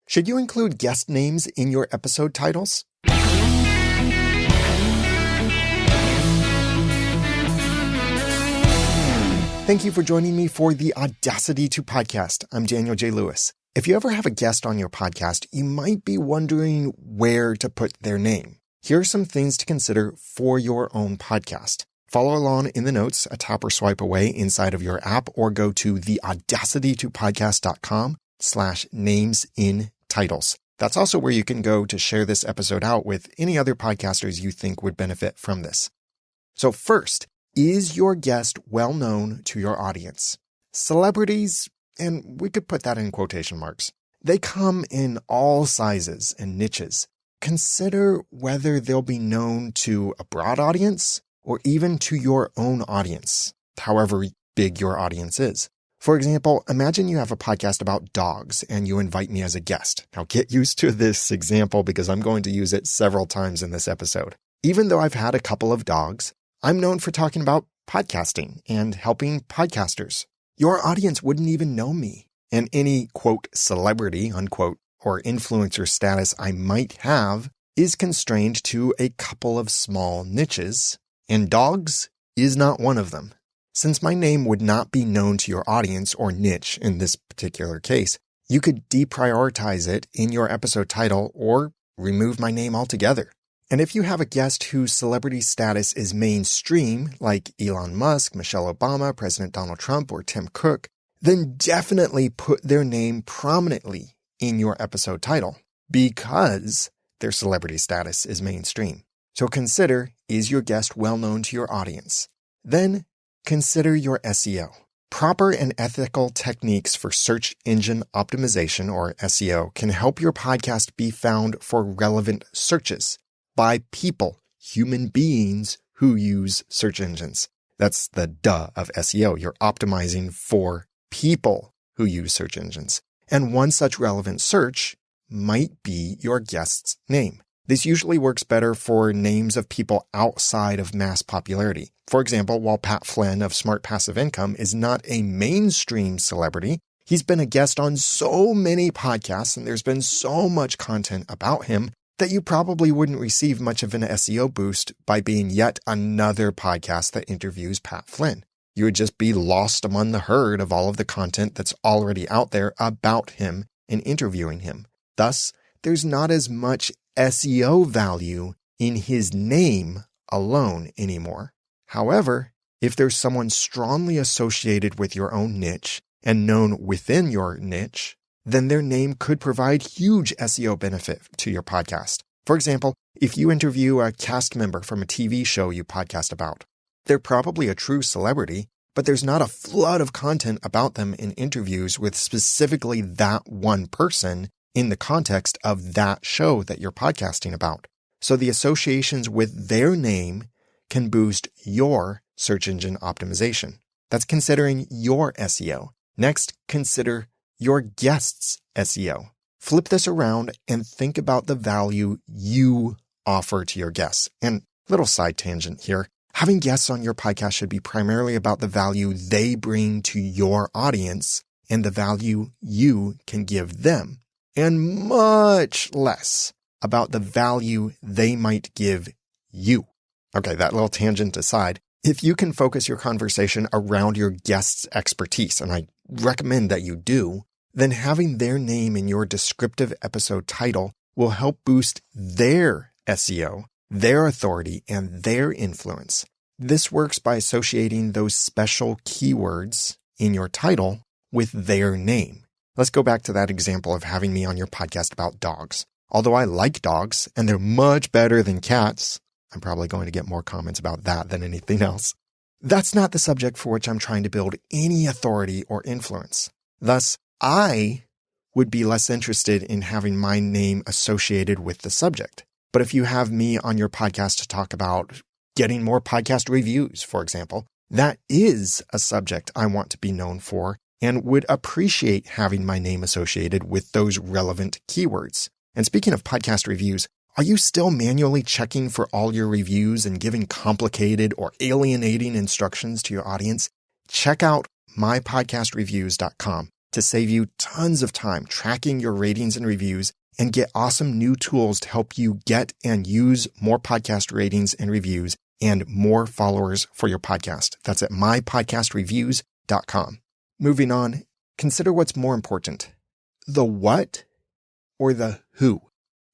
Should you include guest names in your episode titles? Thank you for joining me for the Audacity to Podcast. I'm Daniel J. Lewis. If you ever have a guest on your podcast, you might be wondering where to put their name. Here are some things to consider for your own podcast. Follow along in the notes, a tap or swipe away inside of your app, or go to theaudacitytopodcast.com/names-in-titles. That's also where you can go to share this episode out with any other podcasters you think would benefit from this. So first, is your guest well known to your audience? Celebrities, and we could put that in quotation marks, they come in all sizes and niches. Consider whether they'll be known to a broad audience or even to your own audience, however big your audience is. For example, imagine you have a podcast about dogs and you invite me as a guest. Now get used to this example because I'm going to use it several times in this episode. Even though I've had a couple of dogs, I'm known for talking about podcasting and helping podcasters. Your audience wouldn't even know me, and any, quote, celebrity, unquote, or influencer status I might have is constrained to a couple of small niches, and dogs is not one of them. Since my name would not be known to your audience or niche in this particular case, you could deprioritize it in your episode title or remove my name altogether. And if you have a guest whose celebrity status is mainstream, like Elon Musk, Michelle Obama, President Donald Trump, or Tim Cook, then definitely put their name prominently in your episode title because their celebrity status is mainstream. So consider, is your guest well known to your audience? Then consider your SEO. Proper and ethical techniques for search engine optimization, or SEO, can help your podcast be found for relevant searches by people, human beings who use search engines. That's the duh of SEO. You're optimizing for people who use search engines. And one such relevant search might be your guest's name. This usually works better for names of people outside of mass popularity. For example, while Pat Flynn of Smart Passive Income is not a mainstream celebrity, he's been a guest on so many podcasts and there's been so much content about him that you probably wouldn't receive much of an SEO boost by being yet another podcast that interviews Pat Flynn. You would just be lost among the herd of all of the content that's already out there about him and interviewing him. Thus, there's not as much SEO value in his name alone anymore. However, if there's someone strongly associated with your own niche and known within your niche, then their name could provide huge SEO benefit to your podcast. For example, if you interview a cast member from a TV show you podcast about, they're probably a true celebrity, but there's not a flood of content about them in interviews with specifically that one person in the context of that show that you're podcasting about. So the associations with their name can boost your search engine optimization. That's considering your SEO. Next, consider your guest's SEO. Flip this around and think about the value you offer to your guests. And little side tangent here, having guests on your podcast should be primarily about the value they bring to your audience and the value you can give them, and much less about the value they might give you. Okay, that little tangent aside, if you can focus your conversation around your guest's expertise, and I recommend that you do, then having their name in your descriptive episode title will help boost their SEO, their authority, and their influence. This works by associating those special keywords in your title with their name. Let's go back to that example of having me on your podcast about dogs. Although I like dogs, and they're much better than cats, I'm probably going to get more comments about that than anything else. That's not the subject for which I'm trying to build any authority or influence. Thus, I would be less interested in having my name associated with the subject. But if you have me on your podcast to talk about getting more podcast reviews, for example, that is a subject I want to be known for and would appreciate having my name associated with those relevant keywords. And speaking of podcast reviews, are you still manually checking for all your reviews and giving complicated or alienating instructions to your audience? Check out mypodcastreviews.com. to save you tons of time tracking your ratings and reviews and get awesome new tools to help you get and use more podcast ratings and reviews and more followers for your podcast. That's at mypodcastreviews.com. Moving on, consider what's more important, the what or the who.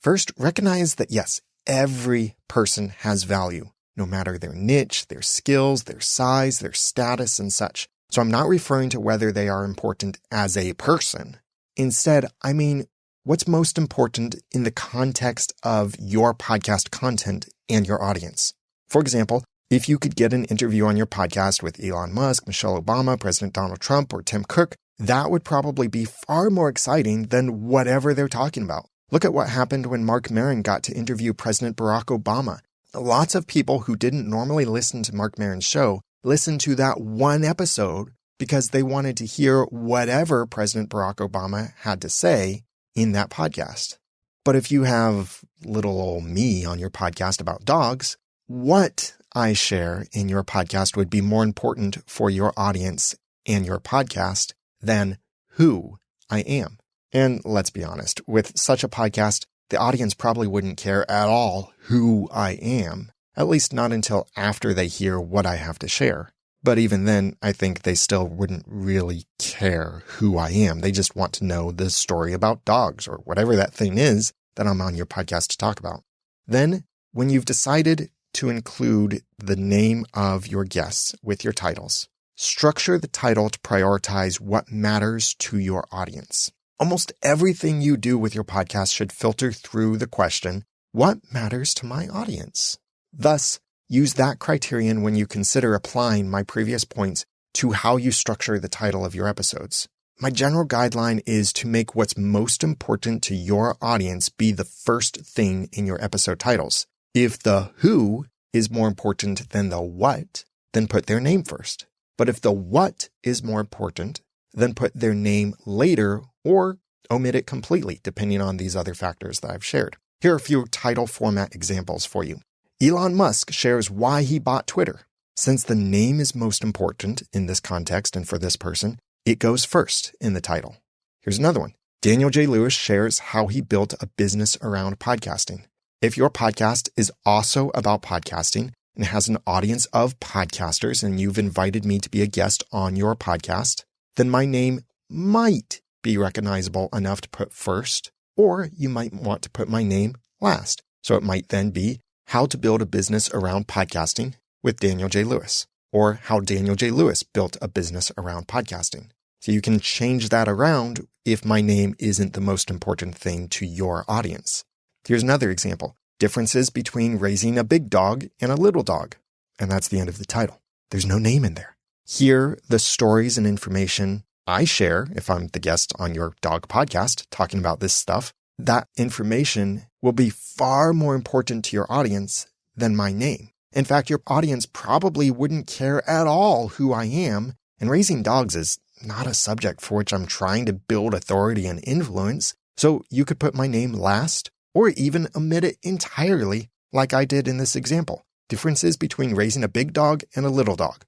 First, recognize that yes, every person has value, no matter their niche, their skills, their size, their status, and such. So I'm not referring to whether they are important as a person. Instead, I mean what's most important in the context of your podcast content and your audience. For example, if you could get an interview on your podcast with Elon Musk, Michelle Obama, President Donald Trump, or Tim Cook, that would probably be far more exciting than whatever they're talking about. Look at what happened when Marc Maron got to interview President Barack Obama. Lots of people who didn't normally listen to Marc Maron's show listened to that one episode because they wanted to hear whatever President Barack Obama had to say in that podcast. But if you have little old me on your podcast about dogs, what I share in your podcast would be more important for your audience and your podcast than who I am. And let's be honest, with such a podcast, the audience probably wouldn't care at all who I am, at least not until after they hear what I have to share. But even then, I think they still wouldn't really care who I am. They just want to know the story about dogs or whatever that thing is that I'm on your podcast to talk about. Then, when you've decided to include the name of your guests with your titles, structure the title to prioritize what matters to your audience. Almost everything you do with your podcast should filter through the question, what matters to my audience? Thus, use that criterion when you consider applying my previous points to how you structure the title of your episodes. My general guideline is to make what's most important to your audience be the first thing in your episode titles. If the who is more important than the what, then put their name first. But if the what is more important, then put their name later or omit it completely, depending on these other factors that I've shared. Here are a few title format examples for you. Elon Musk shares why he bought Twitter. Since the name is most important in this context and for this person, it goes first in the title. Here's another one. Daniel J. Lewis shares how he built a business around podcasting. If your podcast is also about podcasting and has an audience of podcasters and you've invited me to be a guest on your podcast, then my name might be recognizable enough to put first, or you might want to put my name last. So it might then be How to Build a Business Around Podcasting with Daniel J. Lewis, or How Daniel J. Lewis Built a Business Around Podcasting. So you can change that around if my name isn't the most important thing to your audience. Here's another example. Differences between raising a big dog and a little dog. And that's the end of the title. There's no name in there. Here, the stories and information I share, if I'm the guest on your dog podcast talking about this stuff, that information will be far more important to your audience than my name. In fact, your audience probably wouldn't care at all who I am, and raising dogs is not a subject for which I'm trying to build authority and influence, so you could put my name last or even omit it entirely like I did in this example. Differences between raising a big dog and a little dog.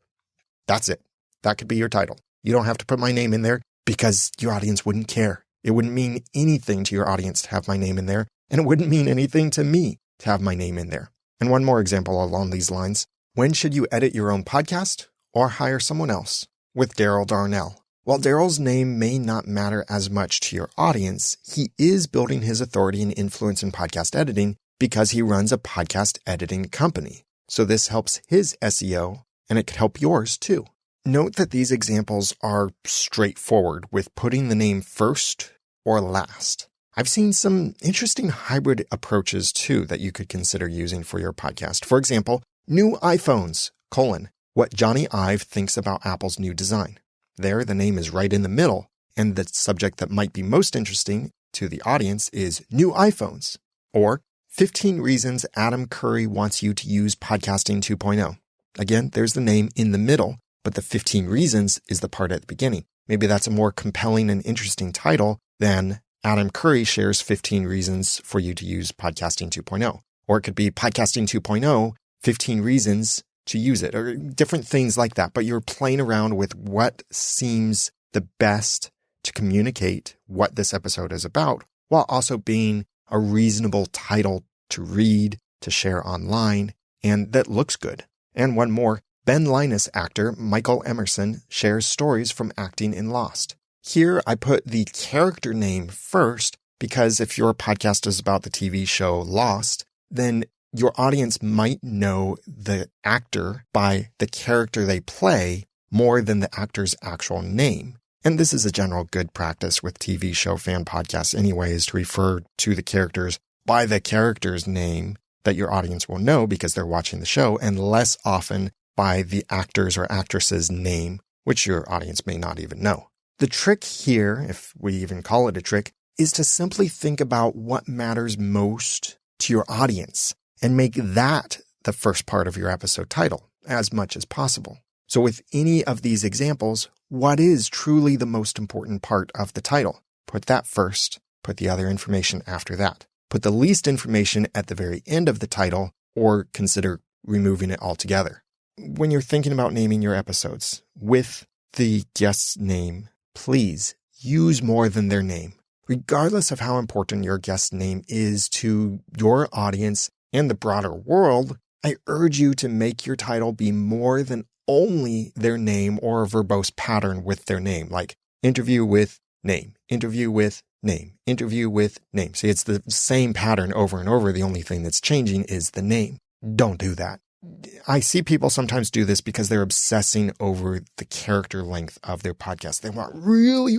That's it. That could be your title. You don't have to put my name in there because your audience wouldn't care. It wouldn't mean anything to your audience to have my name in there, and it wouldn't mean anything to me to have my name in there. And one more example along these lines. When should you edit your own podcast or hire someone else? With Daryl Darnell. While Daryl's name may not matter as much to your audience, he is building his authority and influence in podcast editing because he runs a podcast editing company. So this helps his SEO, and it could help yours too. Note that these examples are straightforward with putting the name first or last. I've seen some interesting hybrid approaches too that you could consider using for your podcast. For example, new iPhones, what Johnny Ive thinks about Apple's new design. There, the name is right in the middle, and the subject that might be most interesting to the audience is new iPhones. Or 15 reasons Adam Curry wants you to use Podcasting 2.0. Again, there's the name in the middle, but the 15 reasons is the part at the beginning. Maybe that's a more compelling and interesting title than Adam Curry shares 15 reasons for you to use Podcasting 2.0. Or it could be Podcasting 2.0, 15 reasons to use it, or different things like that. But you're playing around with what seems the best to communicate what this episode is about, while also being a reasonable title to read, to share online, and that looks good. And one more, Ben Linus actor Michael Emerson shares stories from acting in Lost. Here I put the character name first because if your podcast is about the TV show Lost, then your audience might know the actor by the character they play more than the actor's actual name. And this is a general good practice with TV show fan podcasts anyways, to refer to the characters by the character's name that your audience will know because they're watching the show, and less often by the actor's or actress's name, which your audience may not even know. The trick here, if we even call it a trick, is to simply think about what matters most to your audience and make that the first part of your episode title as much as possible. So with any of these examples, what is truly the most important part of the title? Put that first, put the other information after that. Put the least information at the very end of the title, or consider removing it altogether. When you're thinking about naming your episodes with the guest's name, please use more than their name. Regardless of how important your guest's name is to your audience and the broader world, I urge you to make your title be more than only their name or a verbose pattern with their name, like interview with name, interview with name, interview with name. See, it's the same pattern over and over. The only thing that's changing is the name. Don't do that. I see people sometimes do this because they're obsessing over the character length of their podcast. They want really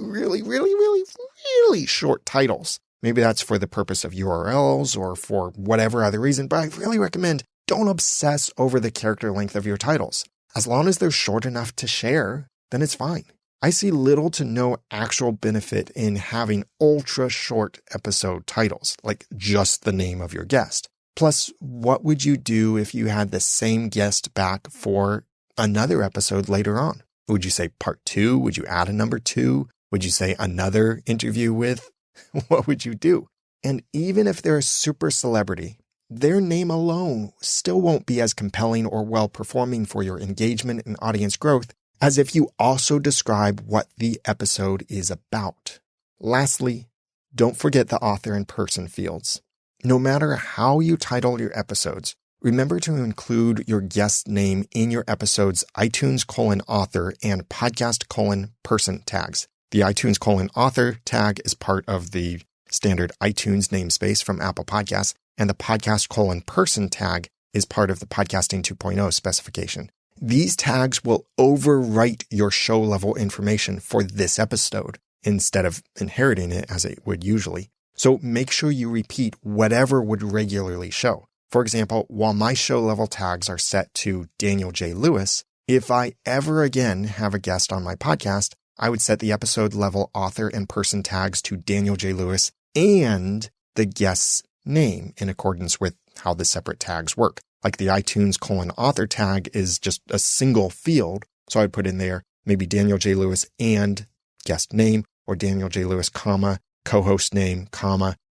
short titles. Maybe that's for the purpose of URLs or for whatever other reason, but I really recommend don't obsess over the character length of your titles. As long as they're short enough to share, then it's fine. I see little to no actual benefit in having ultra short episode titles, like just the name of your guest. Plus, what would you do if you had the same guest back for another episode later on? Would you say part 2? Would you add a number 2? Would you say another interview with? What would you do? And even if they're a super celebrity, their name alone still won't be as compelling or well-performing for your engagement and audience growth as if you also describe what the episode is about. Lastly, don't forget the author and person fields. No matter how you title your episodes, remember to include your guest name in your episode's iTunes:author and podcast:person tags. The iTunes:author tag is part of the standard iTunes namespace from Apple Podcasts, and the podcast:person tag is part of the Podcasting 2.0 specification. These tags will overwrite your show level information for this episode instead of inheriting it as it would usually. So make sure you repeat whatever would regularly show. For example, while my show level tags are set to Daniel J. Lewis, if I ever again have a guest on my podcast, I would set the episode level author and person tags to Daniel J. Lewis and the guest's name in accordance with how the separate tags work. Like the iTunes:author tag is just a single field. So I'd put in there maybe Daniel J. Lewis and guest name, or Daniel J. Lewis, co-host name,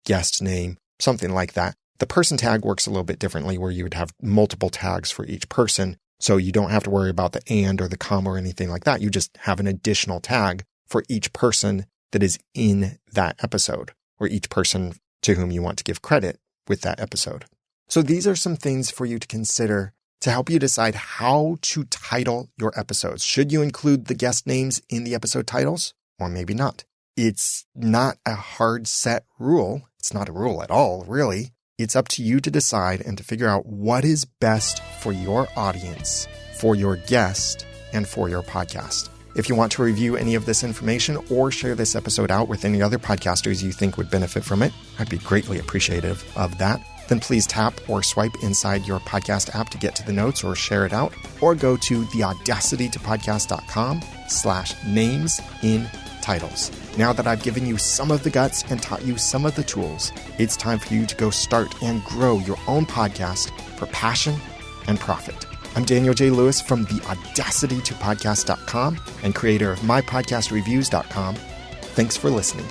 guest name, something like that. The person tag works a little bit differently where you would have multiple tags for each person. So you don't have to worry about the and or the comma or anything like that. You just have an additional tag for each person that is in that episode, or each person to whom you want to give credit with that episode. So these are some things for you to consider to help you decide how to title your episodes. Should you include the guest names in the episode titles, or maybe not? It's not a hard set rule. It's not a rule at all, really. It's up to you to decide and to figure out what is best for your audience, for your guest, and for your podcast. If you want to review any of this information or share this episode out with any other podcasters you think would benefit from it, I'd be greatly appreciative of that. Then please tap or swipe inside your podcast app to get to the notes or share it out, or go to theaudacitytopodcast.com/names-in-titles. Now that I've given you some of the guts and taught you some of the tools, it's time for you to go start and grow your own podcast for passion and profit. I'm Daniel J. Lewis from theaudacitytopodcast.com and creator of mypodcastreviews.com. Thanks for listening.